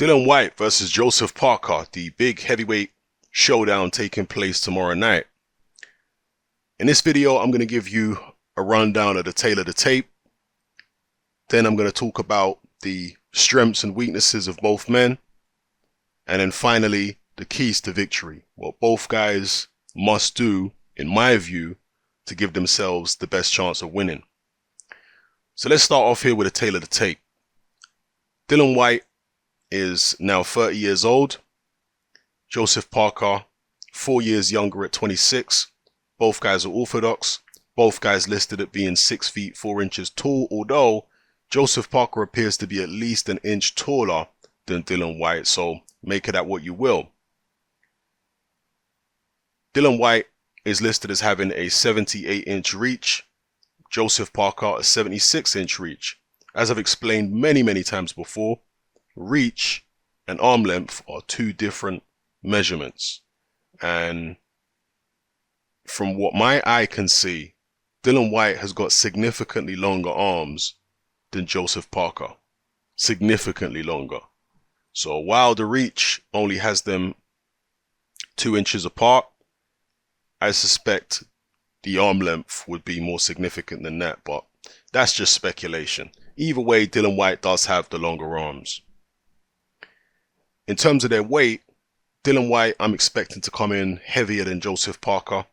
Dillian Whyte versus Joseph Parker, the big heavyweight showdown taking place tomorrow night. In this video, I'm going to give you a rundown of the tail of the tape. Then I'm going to talk about the strengths and weaknesses of both men. And then finally, the keys to victory. What both guys must do, in my view, to give themselves the best chance of winning. So let's start off here with the tail of the tape. Dillian Whyte is now 30 years old. Joseph Parker, 4 years younger at 26. Both guys are orthodox. Both guys listed at being 6 feet 4 inches tall, although Joseph Parker appears to be at least an inch taller than Dillian Whyte, so make of that what you will. Dillian Whyte is listed as having a 78-inch reach. Joseph Parker a 76-inch reach. As I've explained many times before, reach and arm length are two different measurements. And from what my eye can see, Dillian Whyte has got significantly longer arms than Joseph Parker. Significantly longer. So while the reach only has them 2 inches apart, I suspect the arm length would be more significant than that, but that's just speculation. Either way, Dillian Whyte does have the longer arms. In terms of their weight, Dillian Whyte, I'm expecting to come in heavier than Joseph Parker.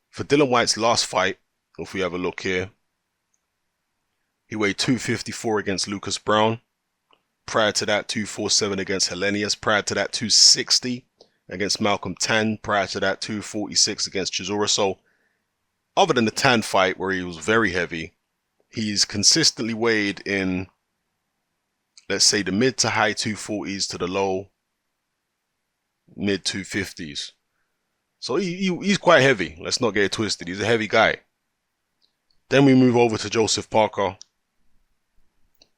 For Dillian Whyte's last fight, if we have a look here, he weighed 254 against Lucas Brown. Prior to that, 247 against Hellenius. Prior to that, 260 against Malcolm Tan. Prior to that, 246 against Chisora. So, other than the Tan fight where he was very heavy, he's consistently weighed in, let's say, the mid to high 240s to the low mid 250s. So he's quite heavy. Let's not get it twisted. He's a heavy guy. Then we move over to Joseph Parker.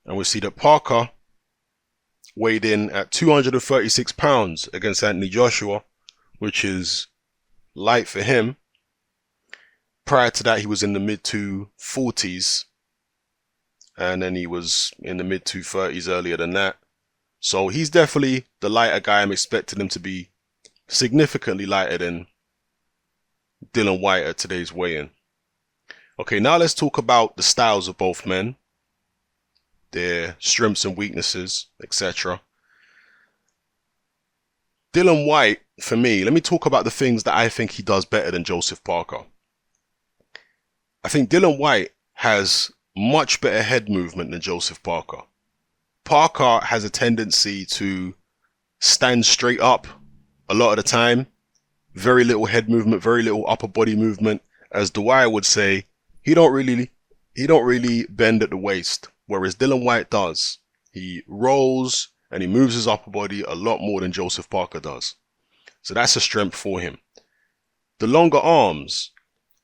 And we see that Parker weighed in at 236 pounds against Anthony Joshua, which is light for him. Prior to that, he was in the mid 240s. And then he was in the mid 230s earlier than that. So he's definitely the lighter guy. I'm expecting him to be significantly lighter than Dillian Whyte at today's weigh-in. Okay, now let's talk about the styles of both men, their strengths and weaknesses, etc. Dillian Whyte, for me, let me talk about the things that I think he does better than Joseph Parker. I think Dillian Whyte has much better head movement than Joseph Parker. Parker has a tendency to stand straight up a lot of the time. Very little head movement, very little upper body movement. As Wyatt would say, he don't really bend at the waist, whereas Dillian Whyte does. He rolls and he moves his upper body a lot more than Joseph Parker does. So that's a strength for him. The longer arms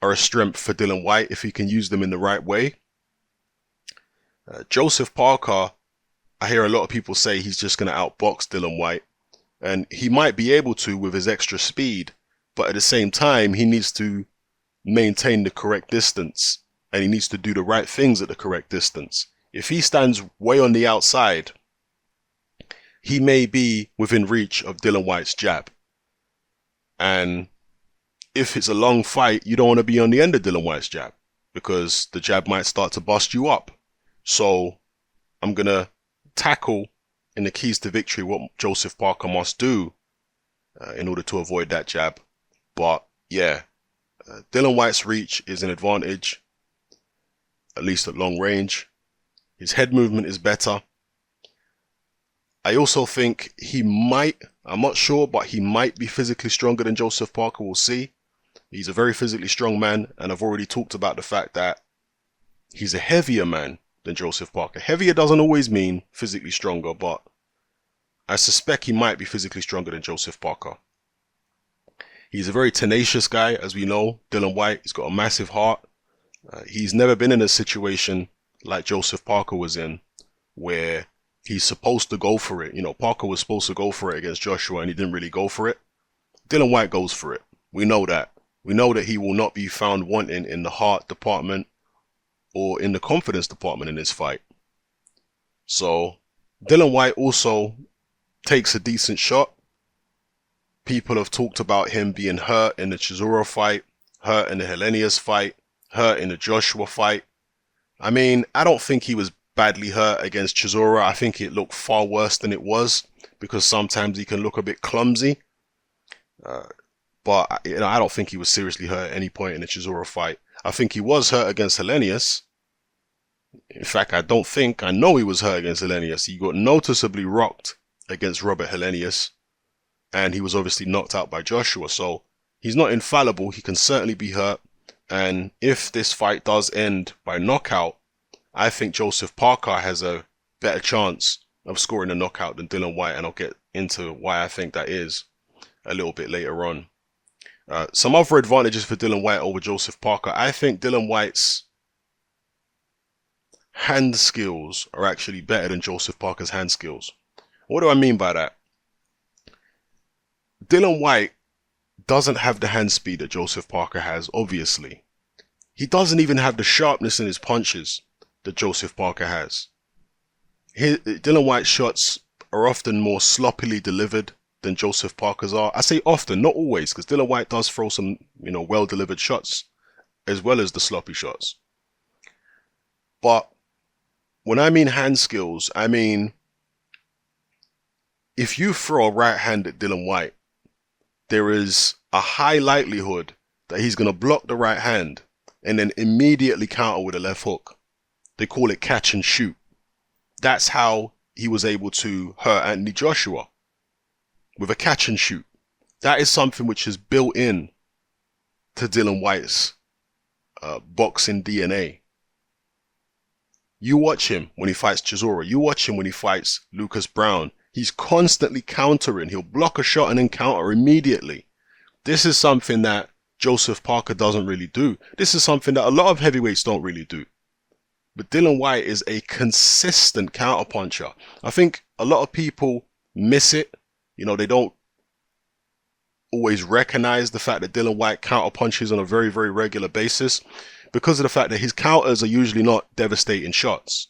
are a strength for Dillian Whyte if he can use them in the right way. Joseph Parker, I hear a lot of people say he's just going to outbox Dillian Whyte, and he might be able to with his extra speed, but at the same time he needs to maintain the correct distance and he needs to do the right things at the correct distance. If he stands way on the outside, he may be within reach of Dillian Whyte's jab, and if it's a long fight, you don't want to be on the end of Dillian Whyte's jab because the jab might start to bust you up. So I'm going to tackle in the keys to victory what Joseph Parker must do in order to avoid that jab. But yeah, Dillian Whyte's reach is an advantage, at least at long range. His head movement is better. I also think he might, I'm not sure, but he might be physically stronger than Joseph Parker. We'll see. He's a very physically strong man, and I've already talked about the fact that he's a heavier man than Joseph Parker. Heavier doesn't always mean physically stronger, but I suspect he might be physically stronger than Joseph Parker. He's a very tenacious guy, as we know. Dillian Whyte, he's got a massive heart. He's never been in a situation like Joseph Parker was in, where he's supposed to go for it. You know, Parker was supposed to go for it against Joshua, and he didn't really go for it. Dillian Whyte goes for it. We know that. We know that he will not be found wanting in the heart department or in the confidence department in this fight. So Dillian Whyte also takes a decent shot. People have talked about him being hurt in the Chisora fight, hurt in the Hellenius fight, hurt in the Joshua fight. I mean, I don't think he was badly hurt against Chisora. I think it looked far worse than it was because sometimes he can look a bit clumsy. But I don't think he was seriously hurt at any point in the Chisora fight. I think he was hurt against Hellenius. In fact, I know he was hurt against Hellenius. He got noticeably rocked against Robert Hellenius, and he was obviously knocked out by Joshua. So he's not infallible. He can certainly be hurt. And if this fight does end by knockout, I think Joseph Parker has a better chance of scoring a knockout than Dillian Whyte, and I'll get into why I think that is a little bit later on. Some other advantages for Dillian Whyte over Joseph Parker. I think Dillian Whyte's hand skills are actually better than Joseph Parker's hand skills. What do I mean by that? Dillian Whyte doesn't have the hand speed that Joseph Parker has, obviously. He doesn't even have the sharpness in his punches that Joseph Parker has. Dillian Whyte's shots are often more sloppily delivered than Joseph Parker's are. I say often, not always, because Dillian Whyte does throw some, well-delivered shots as well as the sloppy shots. But when I mean hand skills, I mean if you throw a right hand at Dillian Whyte, there is a high likelihood that he's going to block the right hand and then immediately counter with a left hook. They call it catch and shoot. That's how he was able to hurt Anthony Joshua, with a catch and shoot. That is something which is built in to Dillian Whyte's boxing DNA. You watch him when he fights Chisora. You watch him when he fights Lucas Brown. He's constantly countering. He'll block a shot and then counter immediately. This is something that Joseph Parker doesn't really do. This is something that a lot of heavyweights don't really do. But Dillian Whyte is a consistent counterpuncher. I think a lot of people miss it. They don't always recognize the fact that Dillian Whyte counterpunches on a very, very regular basis because of the fact that his counters are usually not devastating shots.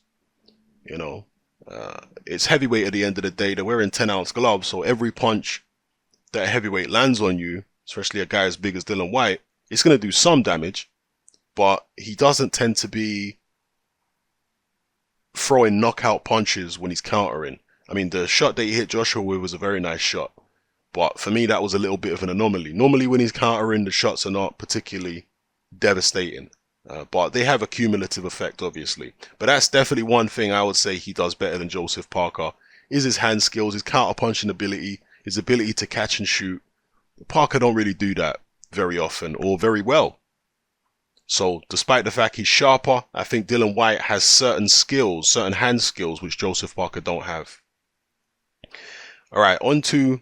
It's heavyweight at the end of the day. They're wearing 10-ounce gloves, so every punch that a heavyweight lands on you, especially a guy as big as Dillian Whyte, it's going to do some damage, but he doesn't tend to be throwing knockout punches when he's countering. I mean, the shot that he hit Joshua with was a very nice shot, but for me, that was a little bit of an anomaly. Normally, when he's countering, the shots are not particularly devastating. But they have a cumulative effect, obviously. But that's definitely one thing I would say he does better than Joseph Parker, is his hand skills, his counter-punching ability, his ability to catch and shoot. Parker don't really do that very often or very well. So, despite the fact he's sharper, I think Dillian Whyte has certain skills, certain hand skills, which Joseph Parker don't have. Alright, on to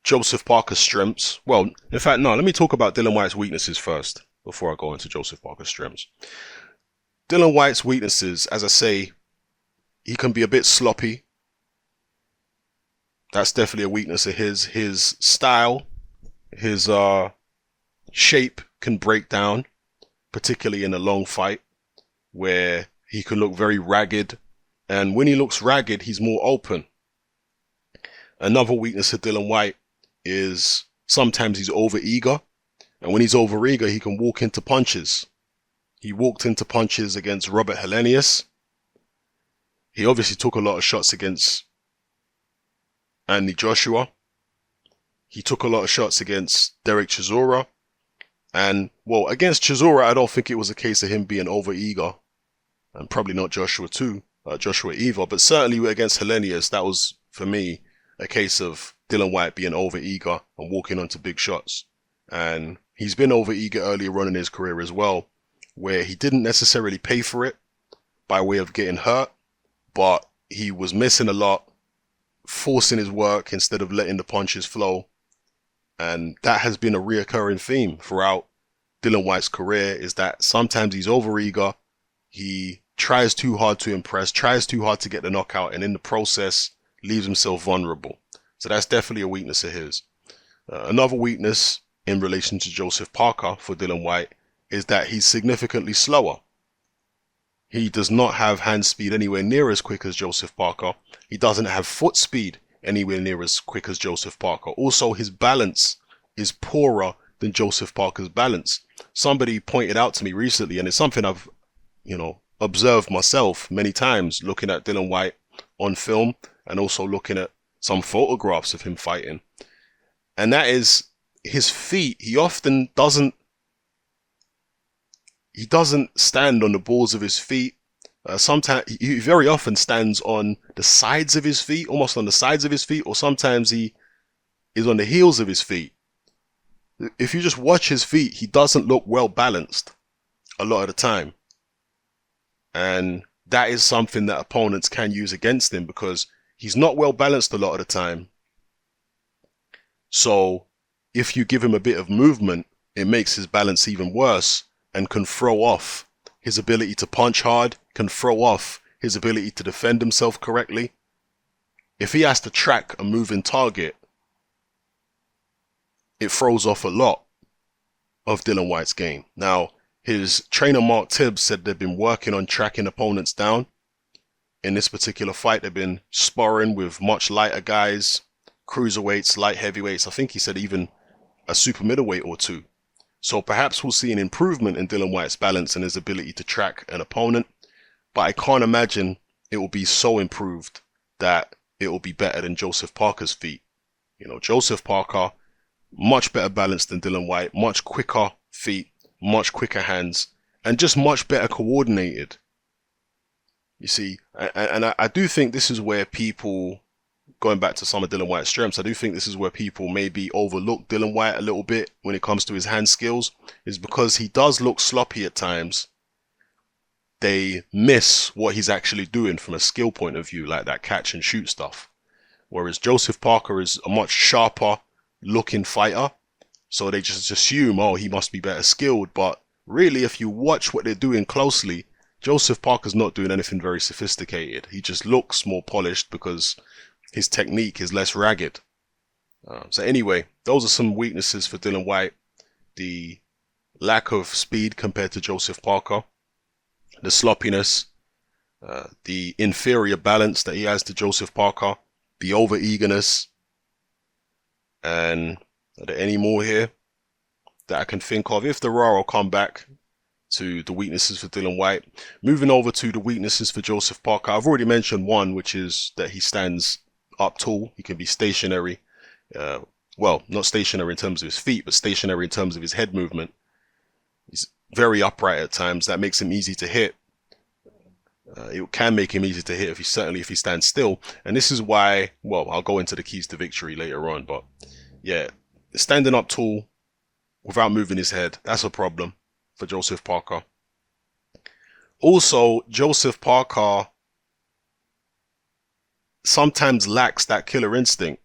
Joseph Parker's strengths. Well, in fact, no, let me talk about Dillian Whyte's weaknesses first, before I go into Joseph Parker's strengths. Dillian Whyte's weaknesses, as I say, he can be a bit sloppy. That's definitely a weakness of his. His style, his shape can break down, particularly in a long fight, where he can look very ragged. And when he looks ragged, he's more open. Another weakness of Dillian Whyte is sometimes he's over-eager. And when he's over-eager, he can walk into punches. He walked into punches against Robert Hellenius. He obviously took a lot of shots against Anthony Joshua. He took a lot of shots against Derek Chisora. And, well, against Chisora, I don't think it was a case of him being over-eager. And probably not Joshua either. But certainly against Hellenius, that was, for me, a case of Dillian Whyte being over-eager and walking onto big shots. And he's been over-eager earlier on in his career as well, where he didn't necessarily pay for it by way of getting hurt, but he was missing a lot, forcing his work instead of letting the punches flow. And that has been a reoccurring theme throughout Dillian Whyte's career, is that sometimes he's over-eager, he tries too hard to impress, tries too hard to get the knockout, and in the process leaves himself vulnerable. So that's definitely a weakness of his. Another weakness in relation to Joseph Parker for Dillian Whyte is that he's significantly slower. He does not have hand speed anywhere near as quick as Joseph Parker. He doesn't have foot speed anywhere near as quick as Joseph Parker. Also, his balance is poorer than Joseph Parker's balance. Somebody pointed out to me recently, and it's something I've, observed myself many times looking at Dillian Whyte on film and also looking at some photographs of him fighting. And that is his feet. He doesn't stand on the balls of his feet. Sometimes he very often stands on the sides of his feet, almost on the sides of his feet, or sometimes he is on the heels of his feet. If you just watch his feet, he doesn't look well balanced a lot of the time. And that is something that opponents can use against him because he's not well balanced a lot of the time. So if you give him a bit of movement, it makes his balance even worse and can throw off his ability to punch hard, can throw off his ability to defend himself correctly. If he has to track a moving target, it throws off a lot of Dillian Whyte's game. Now, his trainer Mark Tibbs said they've been working on tracking opponents down. In this particular fight, they've been sparring with much lighter guys, cruiserweights, light heavyweights. I think he said even a super middleweight or two. So perhaps we'll see an improvement in Dillian Whyte's balance and his ability to track an opponent. But I can't imagine it will be so improved that it will be better than Joseph Parker's feet. Joseph Parker, much better balanced than Dillian Whyte, much quicker feet, much quicker hands, and just much better coordinated. You see, and I do think this is where people, going back to some of Dillian Whyte's strengths, I do think this is where people maybe overlook Dillian Whyte a little bit when it comes to his hand skills, is because he does look sloppy at times. They miss what he's actually doing from a skill point of view, like that catch and shoot stuff. Whereas Joseph Parker is a much sharper looking fighter. So they just assume, oh, he must be better skilled. But really, if you watch what they're doing closely, Joseph Parker's not doing anything very sophisticated. He just looks more polished because his technique is less ragged. So anyway, those are some weaknesses for Dillian Whyte. The lack of speed compared to Joseph Parker, the sloppiness, the inferior balance that he has to Joseph Parker, the over-eagerness, and are there any more here that I can think of? If there are, I'll come back to the weaknesses for Dillian Whyte. Moving over to the weaknesses for Joseph Parker, I've already mentioned one, which is that he stands up tall. He can be stationary. Well, not stationary in terms of his feet, but stationary in terms of his head movement. He's very upright at times. That makes him easy to hit. It can make him easy to hit if he stands still. And this is why, well, I'll go into the keys to victory later on, but yeah, standing up tall without moving his head, that's a problem for Joseph Parker. Also, Joseph Parker sometimes lacks that killer instinct.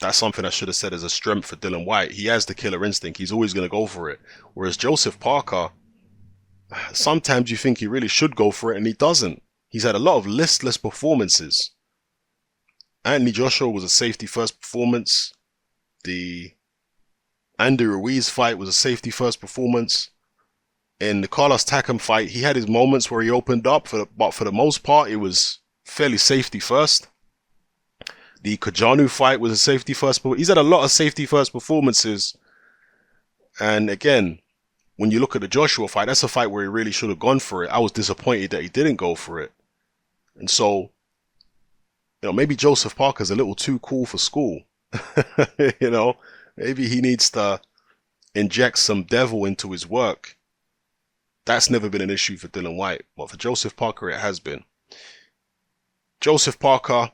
That's something I should have said as a strength for Dillian Whyte. He has the killer instinct. He's always going to go for it. Whereas Joseph Parker, sometimes you think he really should go for it and he doesn't. He's had a lot of listless performances. Anthony Joshua was a safety first performance. The Andy Ruiz fight was a safety first performance. In the Carlos Takam fight, he had his moments where he opened up, but for the most part, it was fairly safety first. The Kajanu fight was a safety first. He's had a lot of safety first performances. And again, when you look at the Joshua fight, that's a fight where he really should have gone for it. I was disappointed that he didn't go for it. And so, maybe Joseph Parker's a little too cool for school. Maybe he needs to inject some devil into his work. That's never been an issue for Dillian Whyte, but for Joseph Parker, it has been. Joseph Parker,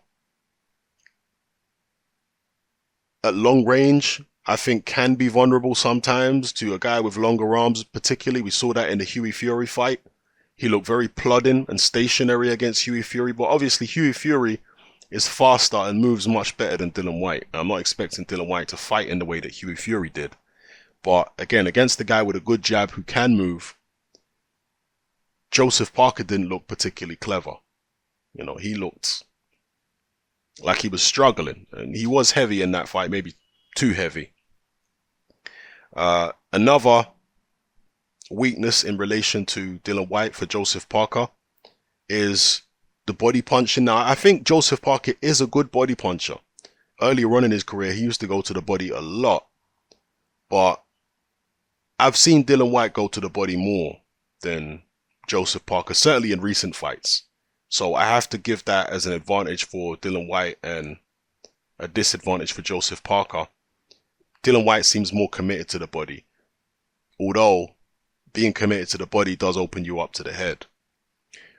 at long range, I think can be vulnerable sometimes to a guy with longer arms, particularly. We saw that in the Hughie Fury fight. He looked very plodding and stationary against Hughie Fury, but obviously Hughie Fury is faster and moves much better than Dillian Whyte. I'm not expecting Dillian Whyte to fight in the way that Hughie Fury did. But again, against the guy with a good jab who can move, Joseph Parker didn't look particularly clever. He looked like he was struggling, and he was heavy in that fight, maybe too heavy. Another weakness in relation to Dillian Whyte for Joseph Parker is the body punching. Now, I think Joseph Parker is a good body puncher. Earlier on in his career, he used to go to the body a lot. But I've seen Dillian Whyte go to the body more than Joseph Parker, certainly in recent fights. So I have to give that as an advantage for Dillian Whyte and a disadvantage for Joseph Parker. Dillian Whyte seems more committed to the body, although being committed to the body does open you up to the head.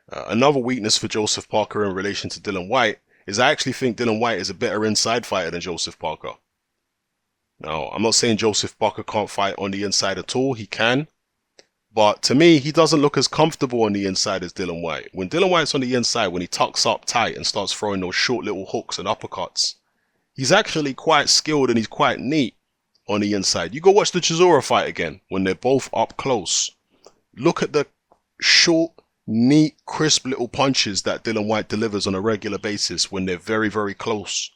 Another weakness for Joseph Parker in relation to Dillian Whyte is I actually think Dillian Whyte is a better inside fighter than Joseph Parker. Now, I'm not saying Joseph Parker can't fight on the inside at all. He can. But to me, he doesn't look as comfortable on the inside as Dillian Whyte. When Dillian Whyte's on the inside, when he tucks up tight and starts throwing those short little hooks and uppercuts, he's actually quite skilled and he's quite neat on the inside. You go watch the Chisora fight again when they're both up close. Look at the short, neat, crisp little punches that Dillian Whyte delivers on a regular basis when they're very, very close.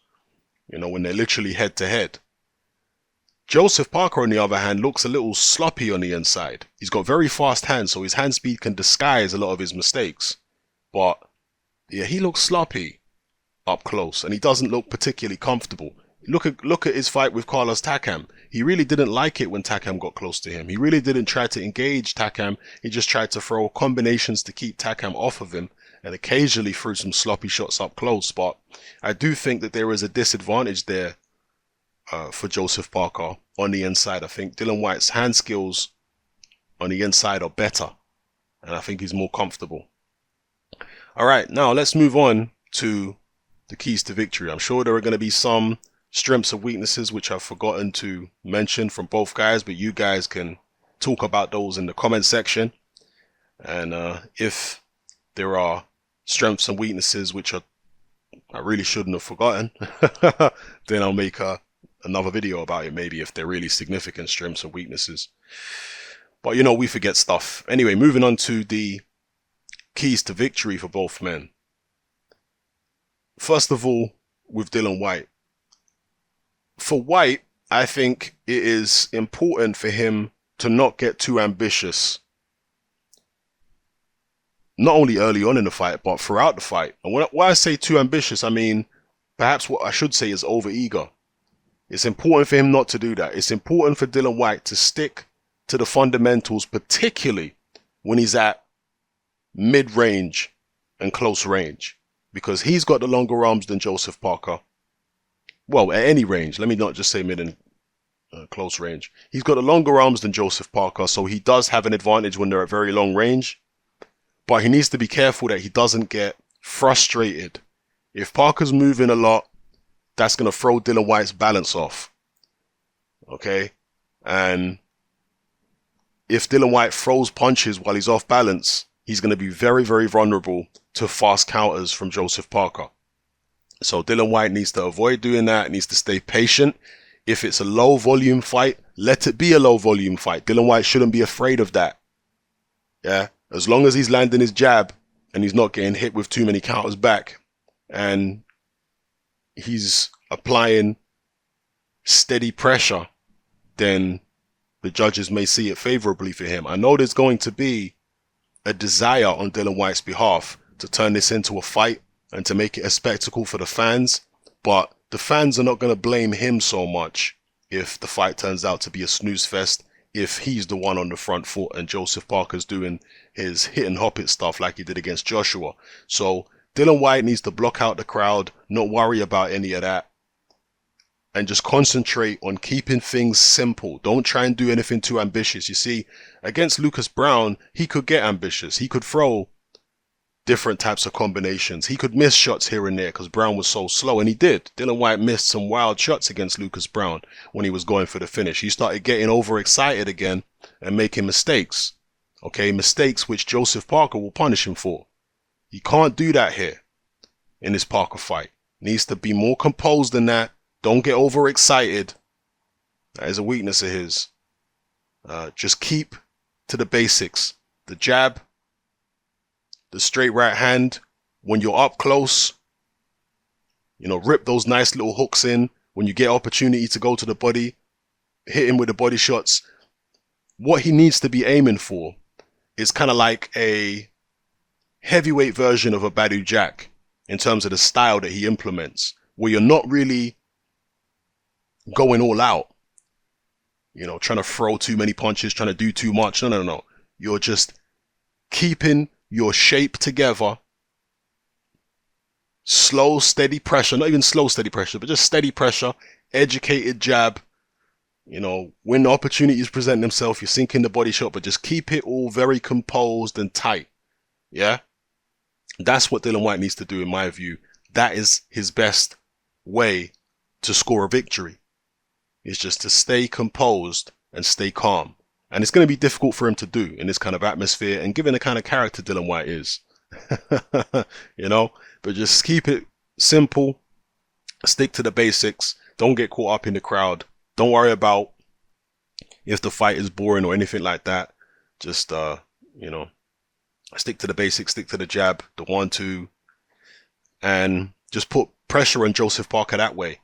You know, when they're literally head to head. Joseph Parker, on the other hand, looks a little sloppy on the inside. He's got very fast hands, so his hand speed can disguise a lot of his mistakes. But, yeah, he looks sloppy up close, and he doesn't look particularly comfortable. Look at his fight with Carlos Takam. He really didn't like it when Takam got close to him. He really didn't try to engage Takam. He just tried to throw combinations to keep Takam off of him, and occasionally threw some sloppy shots up close. But I do think that there is a disadvantage there for Joseph Parker on the inside. I think Dillian Whyte's hand skills on the inside are better, and I think he's more comfortable. All right, now let's move on to the keys to victory. I'm sure there are going to be some strengths and weaknesses which I've forgotten to mention from both guys, but you guys can talk about those in the comment section. And if there are strengths and weaknesses which I really shouldn't have forgotten, then I'll make another video about it, maybe, if they're really significant strengths and weaknesses. But you know, we forget stuff. Anyway, moving on to the keys to victory for both men. First of all, with Dillian Whyte. For Whyte, I think it is important for him to not get too ambitious. Not only early on in the fight, but throughout the fight. And when I say too ambitious, I mean, perhaps what I should say is over-eager. It's important for him not to do that. It's important for Dillian Whyte to stick to the fundamentals, particularly when he's at mid-range and close range, because he's got the longer arms than Joseph Parker. Well, at any range. Let me not just say mid and close range. He's got the longer arms than Joseph Parker, so he does have an advantage when they're at very long range. But he needs to be careful that he doesn't get frustrated. If Parker's moving a lot, that's going to throw Dillian Whyte's balance off. Okay? And if Dillian Whyte throws punches while he's off balance, he's going to be very, very vulnerable to fast counters from Joseph Parker. So Dillian Whyte needs to avoid doing that, needs to stay patient. If it's a low volume fight, let it be a low volume fight. Dillian Whyte shouldn't be afraid of that. Yeah? As long as he's landing his jab and he's not getting hit with too many counters back, and he's applying steady pressure, then the judges may see it favorably for him. I know there's going to be a desire on Dillian Whyte's behalf to turn this into a fight and to make it a spectacle for the fans, but the fans are not going to blame him so much if the fight turns out to be a snooze fest, if he's the one on the front foot and Joseph Parker's doing his hit and hop it stuff like he did against Joshua. So Dillian Whyte needs to block out the crowd, not worry about any of that, and just concentrate on keeping things simple. Don't try and do anything too ambitious. You see, against Lucas Browne, he could get ambitious. He could throw different types of combinations. He could miss shots here and there because Browne was so slow, and he did. Dillian Whyte missed some wild shots against Lucas Browne when he was going for the finish. He started getting overexcited again and making mistakes. Okay, mistakes which Joseph Parker will punish him for. He can't do that here in this Parker fight. Needs to be more composed than that. Don't get overexcited. That is a weakness of his. Just keep to the basics. The jab, the straight right hand. When you're up close, you know, rip those nice little hooks in. When you get opportunity to go to the body, hit him with the body shots. What he needs to be aiming for is kind of like a heavyweight version of a Badu Jack in terms of the style that he implements, where you're not really going all out, trying to throw too many punches, trying to do too much. No. You're just keeping your shape together. Slow, steady pressure, not even slow, steady pressure, but just steady pressure, educated jab. When the opportunities present themselves, you're sinking the body shot, but just keep it all very composed and tight. Yeah? That's what Dillian Whyte needs to do, in my view. That is his best way to score a victory. It's just to stay composed and stay calm. And it's going to be difficult for him to do in this kind of atmosphere and given the kind of character Dillian Whyte is. But just keep it simple. Stick to the basics. Don't get caught up in the crowd. Don't worry about if the fight is boring or anything like that. Just, stick to the basics, stick to the jab, the 1-2, and just put pressure on Joseph Parker that way.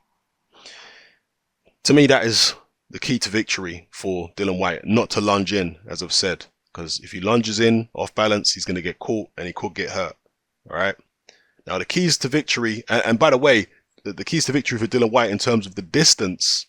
To me, that is the key to victory for Dillian Whyte, not to lunge in, as I've said, because if he lunges in off balance, he's going to get caught and he could get hurt. All right. Now, the keys to victory, and by the way, the keys to victory for Dillian Whyte in terms of the distance,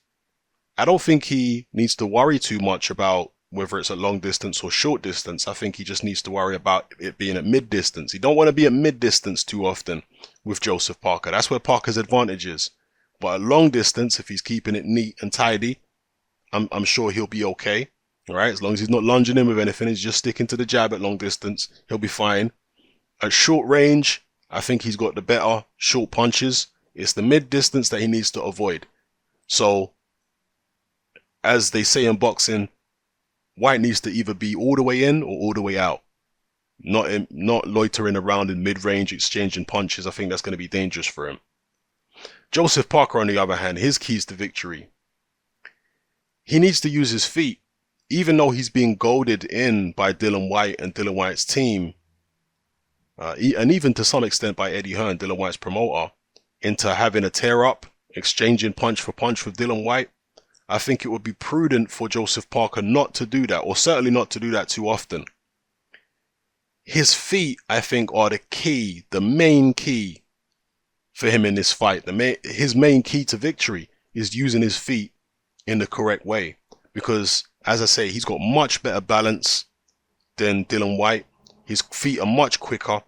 I don't think he needs to worry too much about whether it's a long distance or short distance. I think he just needs to worry about it being at mid distance. He don't want to be at mid distance too often with Joseph Parker. That's where Parker's advantage is. But at long distance, if he's keeping it neat and tidy, I'm sure he'll be okay. All right, as long as he's not lunging in with anything, he's just sticking to the jab at long distance, he'll be fine. At short range, I think he's got the better short punches. It's the mid distance that he needs to avoid. So, as they say in boxing, Whyte needs to either be all the way in or all the way out. Not loitering around in mid-range, exchanging punches. I think that's going to be dangerous for him. Joseph Parker, on the other hand, his keys to victory. He needs to use his feet. Even though he's being goaded in by Dillian Whyte and Dillian Whyte's team, and even to some extent by Eddie Hearn, Dillian Whyte's promoter, into having a tear-up, exchanging punch for punch with Dillian Whyte, I think it would be prudent for Joseph Parker not to do that, or certainly not to do that too often. His feet, I think, are the key, the main key for him in this fight. His main key to victory is using his feet in the correct way. Because, as I say, he's got much better balance than Dillian Whyte. His feet are much quicker,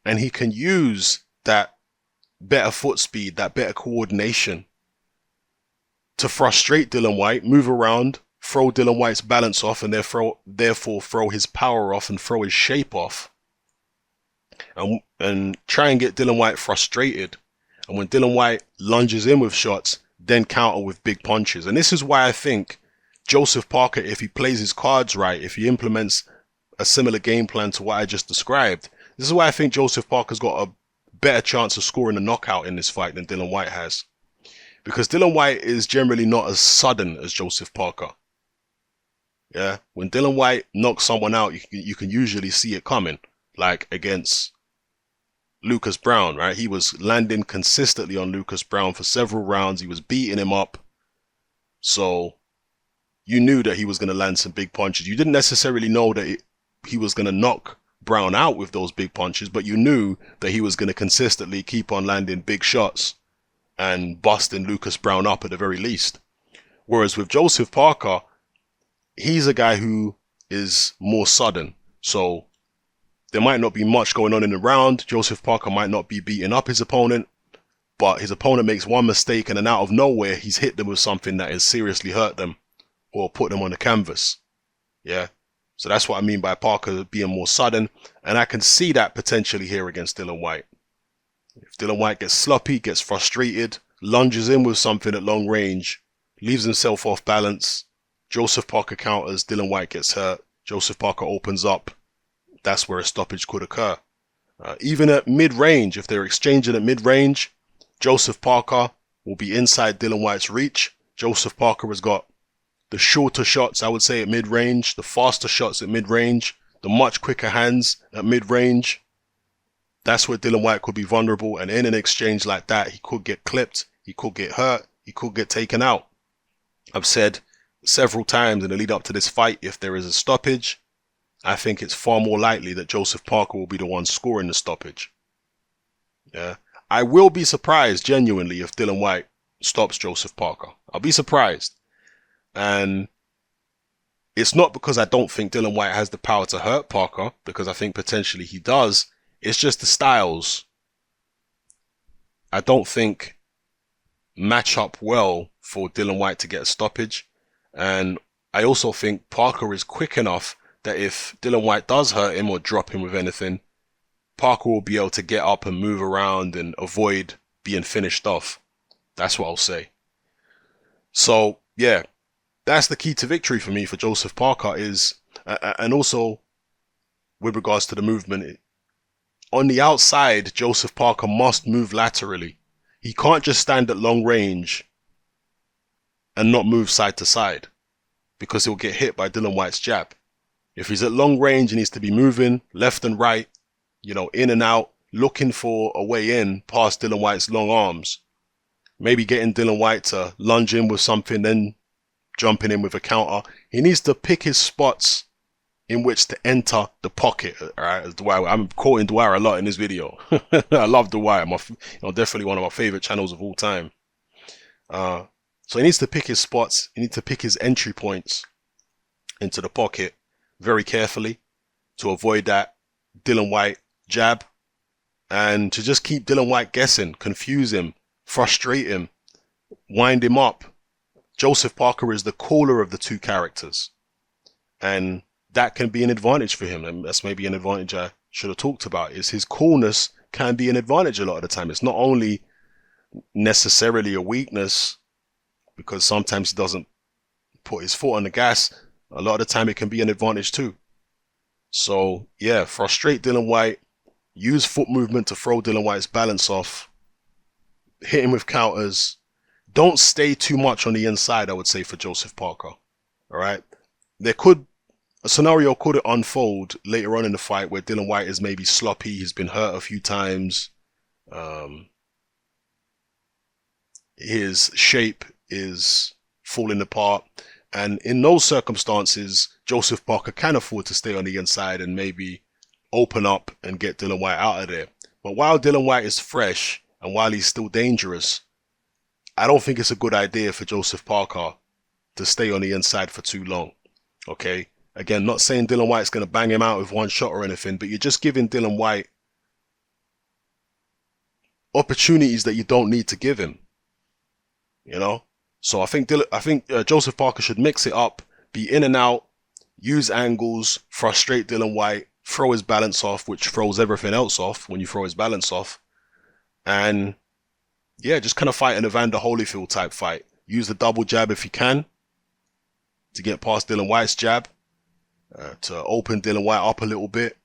and he can use that better foot speed, that better coordination to frustrate Dillian Whyte, move around, throw Dillian Whyte's balance off, and therefore throw his power off and throw his shape off. And try and get Dillian Whyte frustrated. And when Dillian Whyte lunges in with shots, then counter with big punches. And this is why I think Joseph Parker, if he plays his cards right, if he implements a similar game plan to what I just described, this is why I think Joseph Parker's got a better chance of scoring a knockout in this fight than Dillian Whyte has. Because Dillian Whyte is generally not as sudden as Joseph Parker. Yeah, when Dillian Whyte knocks someone out, you can usually see it coming. Like against Lucas Brown, right? He was landing consistently on Lucas Brown for several rounds. He was beating him up. So you knew that he was going to land some big punches. You didn't necessarily know that he was going to knock Brown out with those big punches, but you knew that he was going to consistently keep on landing big shots and busting Lucas Brown up at the very least. Whereas with Joseph Parker, he's a guy who is more sudden. So there might not be much going on in the round. Joseph Parker might not be beating up his opponent, but his opponent makes one mistake and then out of nowhere, he's hit them with something that has seriously hurt them or put them on the canvas. Yeah. So that's what I mean by Parker being more sudden. And I can see that potentially here against Dillian Whyte. If Dillian Whyte gets sloppy, gets frustrated, lunges in with something at long range, leaves himself off balance, Joseph Parker counters, Dillian Whyte gets hurt, Joseph Parker opens up, that's where a stoppage could occur. Even at mid-range, if they're exchanging at mid-range, Joseph Parker will be inside Dillian Whyte's reach. Joseph Parker has got the shorter shots, I would say, at mid-range, the faster shots at mid-range, the much quicker hands at mid-range. That's where Dillian Whyte could be vulnerable, and in an exchange like that, he could get clipped, he could get hurt, he could get taken out. I've said several times in the lead up to this fight, if there is a stoppage, I think it's far more likely that Joseph Parker will be the one scoring the stoppage. Yeah. I will be surprised, genuinely, if Dillian Whyte stops Joseph Parker. I'll be surprised. And it's not because I don't think Dillian Whyte has the power to hurt Parker, because I think potentially he does. It's just the styles, I don't think, match up well for Dillian Whyte to get a stoppage. And I also think Parker is quick enough that if Dillian Whyte does hurt him or drop him with anything, Parker will be able to get up and move around and avoid being finished off. That's what I'll say. So, yeah, that's the key to victory for me for Joseph Parker is, and also with regards to the movement, on the outside, Joseph Parker must move laterally. He can't just stand at long range and not move side to side because he'll get hit by Dillian Whyte's jab. If he's at long range, he needs to be moving left and right, you know, in and out, looking for a way in past Dillian Whyte's long arms. Maybe getting Dillian Whyte to lunge in with something, then jumping in with a counter. He needs to pick his spots in which to enter the pocket. Right? I'm quoting Dwyer a lot in this video. I love Dwyer. Definitely one of my favorite channels of all time. So he needs to pick his spots. He needs to pick his entry points into the pocket very carefully to avoid that Dillian Whyte jab and to just keep Dillian Whyte guessing, confuse him, frustrate him, wind him up. Joseph Parker is the cooler of the two characters, and that can be an advantage for him. And that's maybe an advantage I should have talked about, is his coolness can be an advantage a lot of the time. It's not only necessarily a weakness, because sometimes he doesn't put his foot on the gas. A lot of the time it can be an advantage too. So yeah, frustrate Dillian Whyte, use foot movement to throw Dillian Whyte's balance off, hit him with counters. Don't stay too much on the inside, I would say, for Joseph Parker. All right. A scenario could unfold later on in the fight where Dillian Whyte is maybe sloppy. He's been hurt a few times. His shape is falling apart. And in those circumstances, Joseph Parker can afford to stay on the inside and maybe open up and get Dillian Whyte out of there. But while Dillian Whyte is fresh and while he's still dangerous, I don't think it's a good idea for Joseph Parker to stay on the inside for too long. Okay? Again, not saying Dillian Whyte's going to bang him out with one shot or anything, but you're just giving Dillian Whyte opportunities that you don't need to give him. You know? So I think Joseph Parker should mix it up, be in and out, use angles, frustrate Dillian Whyte, throw his balance off, which throws everything else off when you throw his balance off. And yeah, just kind of fight an Evander Holyfield type fight. Use the double jab if you can to get past Dillian Whyte's jab, to open Dillian Whyte up a little bit,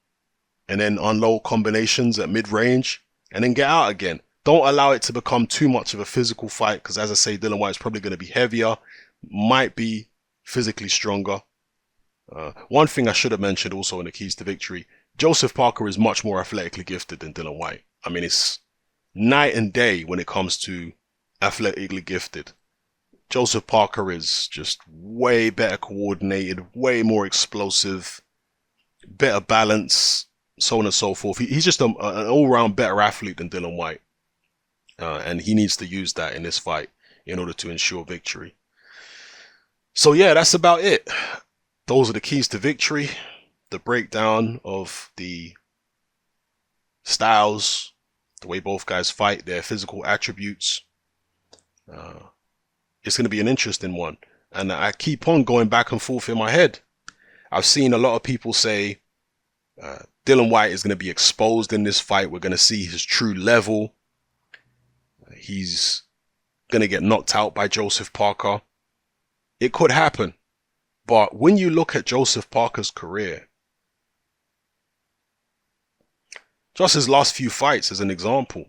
and then unload combinations at mid-range, and then get out again. Don't allow it to become too much of a physical fight, because as I say, Dillian Whyte's probably going to be heavier, might be physically stronger. One thing I should have mentioned also in the keys to victory, Joseph Parker is much more athletically gifted than Dillian Whyte. I mean, it's night and day when it comes to athletically gifted. Joseph Parker is just way better coordinated, way more explosive, better balance, so on and so forth. He's just an all-round better athlete than Dillian Whyte. And he needs to use that in this fight in order to ensure victory. So yeah, that's about it. Those are the keys to victory. The breakdown of the styles, the way both guys fight, their physical attributes. It's going to be an interesting one. And I keep on going back and forth in my head. I've seen a lot of people say Dillian Whyte is going to be exposed in this fight. We're going to see his true level. He's going to get knocked out by Joseph Parker. It could happen. But when you look at Joseph Parker's career, just his last few fights as an example,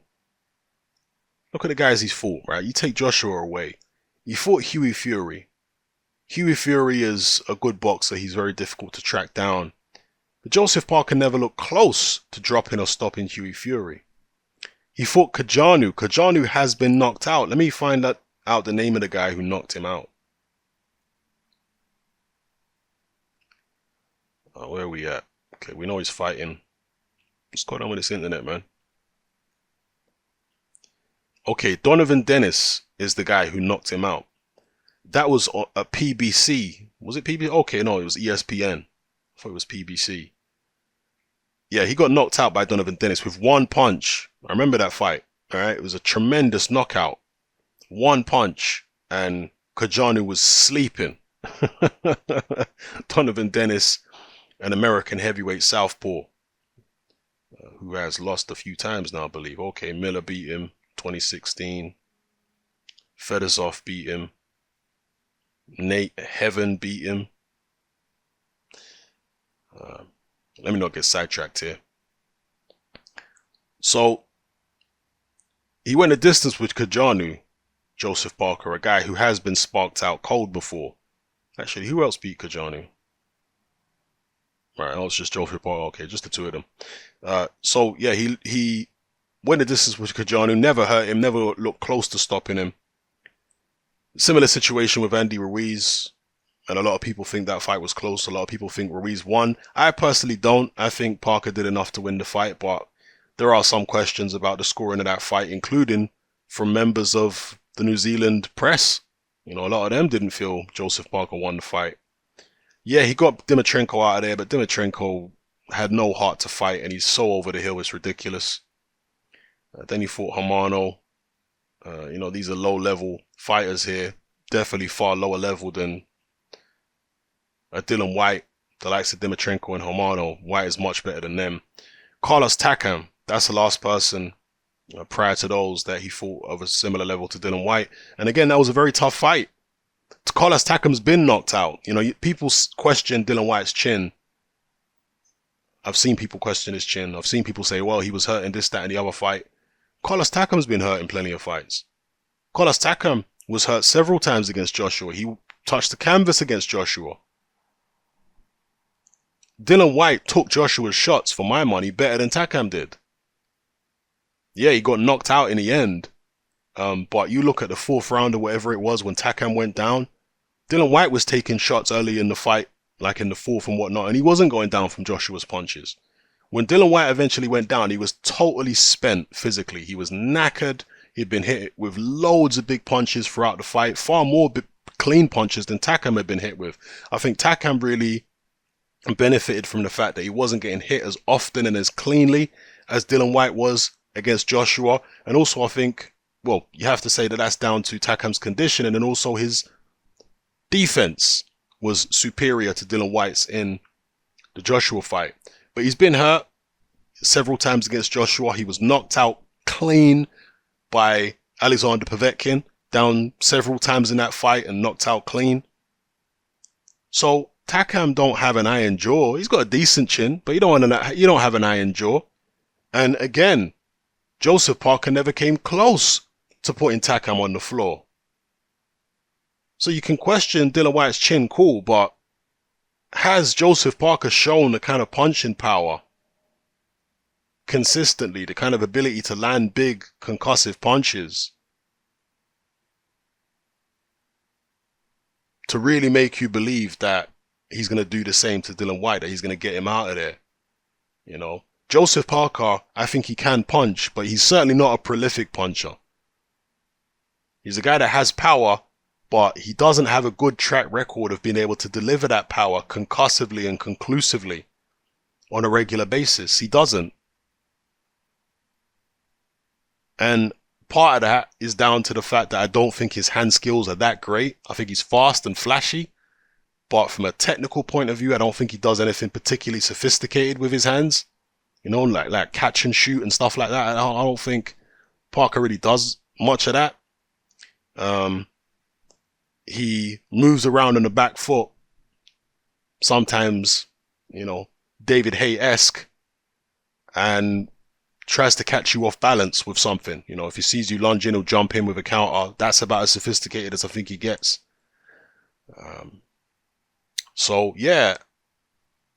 look at the guys he's fought, right? You take Joshua away. He fought Hughie Fury. Hughie Fury is a good boxer. He's very difficult to track down. But Joseph Parker never looked close to dropping or stopping Hughie Fury. He fought Kajanu. Kajanu has been knocked out. Let me find out the name of the guy who knocked him out. Where are we at? Okay, we know he's fighting. What's going on with this internet, man? Okay, Donovan Dennis is the guy who knocked him out. That was a PBC. Was it PBC? Okay, no, it was ESPN. I thought it was PBC. Yeah, he got knocked out by Donovan Dennis with one punch. I remember that fight. All right, it was a tremendous knockout. One punch, and Kajanu was sleeping. Donovan Dennis, an American heavyweight southpaw, who has lost a few times now, I believe. Okay, Miller beat him 2016. Fedosov beat him. Nate Heaven beat him. Let me not get sidetracked here. So, he went a distance with Kajanu, Joseph Parker, a guy who has been sparked out cold before. Actually, who else beat Kajanu? Right, it's just Joseph Parker. Okay, just the two of them. So, yeah, he went a distance with Kajanu, never hurt him, never looked close to stopping him. Similar situation with Andy Ruiz. And a lot of people think that fight was close. A lot of people think Ruiz won. I personally don't. I think Parker did enough to win the fight, but there are some questions about the scoring of that fight, including from members of the New Zealand press. You know, a lot of them didn't feel Joseph Parker won the fight. Yeah, he got Dimitrenko out of there, but Dimitrenko had no heart to fight, and he's so over the hill, it's ridiculous. Then he fought Hermano. You know, these are low-level fighters here. Definitely far lower level than Dillian Whyte, the likes of Dimitrenko and Hermano. Whyte is much better than them. Carlos Takam, that's the last person prior to those that he fought of a similar level to Dillian Whyte. And again, that was a very tough fight. Carlos Takam's been knocked out. You know, people question Dillian Whyte's chin. I've seen people question his chin. I've seen people say, well, he was hurt in this, that, and the other fight. Carlos Takam's been hurt in plenty of fights. Carlos Takam was hurt several times against Joshua. He touched the canvas against Joshua. Dillian Whyte took Joshua's shots, for my money, better than Takam did. Yeah, he got knocked out in the end. But you look at the fourth round or whatever it was when Takam went down, Dillian Whyte was taking shots early in the fight, like in the fourth and whatnot, and he wasn't going down from Joshua's punches. When Dillian Whyte eventually went down, he was totally spent physically. He was knackered. He'd been hit with loads of big punches throughout the fight, far more clean punches than Takam had been hit with. I think Takam really benefited from the fact that he wasn't getting hit as often and as cleanly as Dillian Whyte was against Joshua. And also, I think, well, you have to say that that's down to Takam's conditioning, and also his defense was superior to Dillian Whyte's in the Joshua fight. But he's been hurt several times against Joshua. He was knocked out clean by Alexander Povetkin, down several times in that fight and knocked out clean. So Takam don't have an iron jaw. He's got a decent chin, but you don't have an iron jaw. And again, Joseph Parker never came close to putting Takam on the floor. So you can question Dillian Whyte's chin, cool, but has Joseph Parker shown the kind of punching power consistently, the kind of ability to land big concussive punches to really make you believe that he's going to do the same to Dillian Whyte, that he's going to get him out of there? You know, Joseph Parker, I think he can punch, but he's certainly not a prolific puncher. He's a guy that has power, but he doesn't have a good track record of being able to deliver that power concussively and conclusively on a regular basis. He doesn't. And part of that is down to the fact that I don't think his hand skills are that great. I think he's fast and flashy, but from a technical point of view, I don't think he does anything particularly sophisticated with his hands. You know, like catch and shoot and stuff like that. I don't think Parker really does much of that. He moves around on the back foot, sometimes, you know, David Haye-esque, and tries to catch you off balance with something. You know, if he sees you lunging, he'll jump in with a counter. That's about as sophisticated as I think he gets. So, yeah,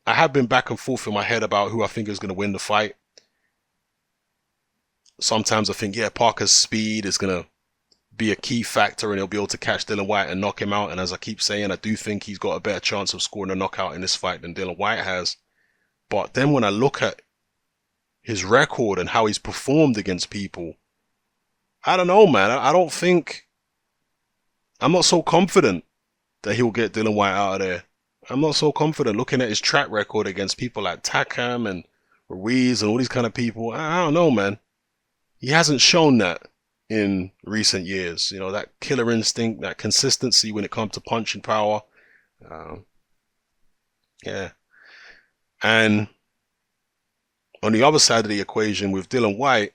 I have been back and forth in my head about who I think is going to win the fight. Sometimes I think, yeah, Parker's speed is going to be a key factor and he'll be able to catch Dillian Whyte and knock him out. And as I keep saying, I do think he's got a better chance of scoring a knockout in this fight than Dillian Whyte has. But then when I look at his record and how he's performed against people, I don't know, man. I don't think... I'm not so confident that he'll get Dillian Whyte out of there. I'm not so confident looking at his track record against people like Takam and Ruiz and all these kind of people. I don't know, man. He hasn't shown that in recent years. You know, that killer instinct, that consistency when it comes to punching power. Yeah. And on the other side of the equation with Dillian Whyte,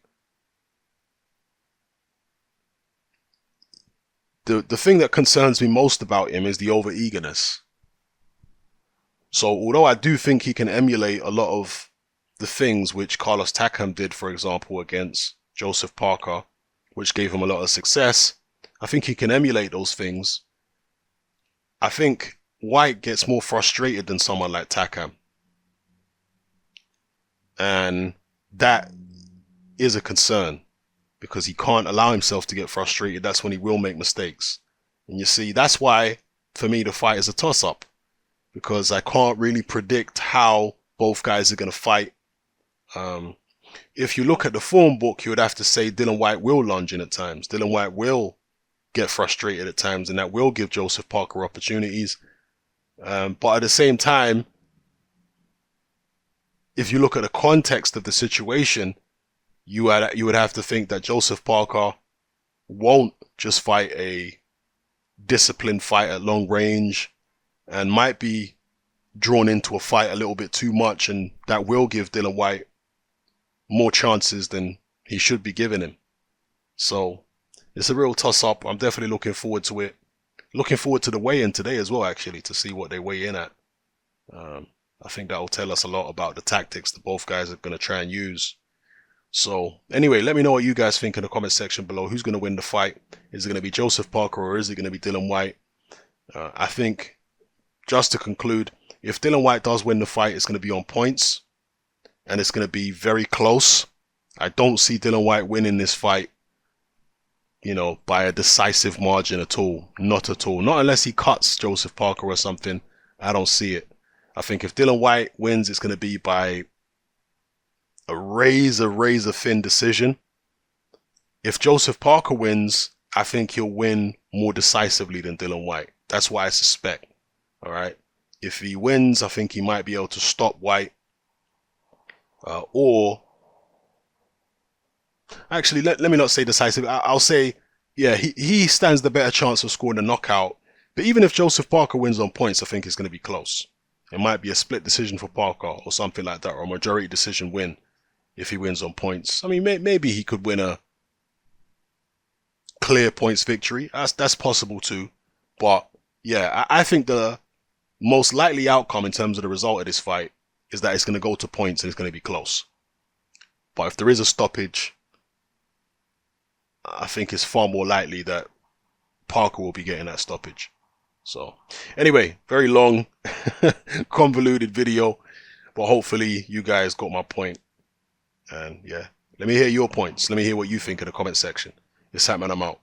the thing that concerns me most about him is the over-eagerness. So although I do think he can emulate a lot of the things which Carlos Takam did, for example, against Joseph Parker, which gave him a lot of success, I think he can emulate those things. I think Whyte gets more frustrated than someone like Takam. And that is a concern because he can't allow himself to get frustrated. That's when he will make mistakes. And you see, that's why, for me, the fight is a toss-up. Because I can't really predict how both guys are going to fight. If you look at the form book, you would have to say Dillian Whyte will lunge in at times. Dillian Whyte will get frustrated at times, and that will give Joseph Parker opportunities. But at the same time, if you look at the context of the situation, you would have to think that Joseph Parker won't just fight a disciplined fight at long range and might be drawn into a fight a little bit too much, and that will give Dillian Whyte more chances than he should be giving him. So it's a real toss-up. I'm definitely looking forward to it. Looking forward to the weigh-in today as well, actually, to see what they weigh in at. I think that will tell us a lot about the tactics that both guys are going to try and use. So anyway, let me know what you guys think in the comment section below. Who's going to win the fight? Is it going to be Joseph Parker or is it going to be Dillian Whyte? I think, just to conclude, if Dillian Whyte does win the fight, it's going to be on points and it's going to be very close. I don't see Dillian Whyte winning this fight, you know, by a decisive margin at all. Not at all. Not unless he cuts Joseph Parker or something. I don't see it. I think if Dillian Whyte wins, it's going to be by a razor thin decision. If Joseph Parker wins, I think he'll win more decisively than Dillian Whyte. That's what I suspect. All right. If he wins, I think he might be able to stop Whyte. Or actually, let me not say decisive. I'll say, yeah, he stands the better chance of scoring a knockout. But even if Joseph Parker wins on points, I think it's going to be close. It might be a split decision for Parker or something like that, or a majority decision win if he wins on points. I mean, maybe he could win a clear points victory. That's possible too. But yeah, I think the most likely outcome in terms of the result of this fight is that it's going to go to points and it's going to be close. But if there is a stoppage, I think it's far more likely that Parker will be getting that stoppage. So anyway, very long, convoluted video, but hopefully you guys got my point. And yeah, let me hear your points. Let me hear what you think in the comment section. It's Hatman, I'm out.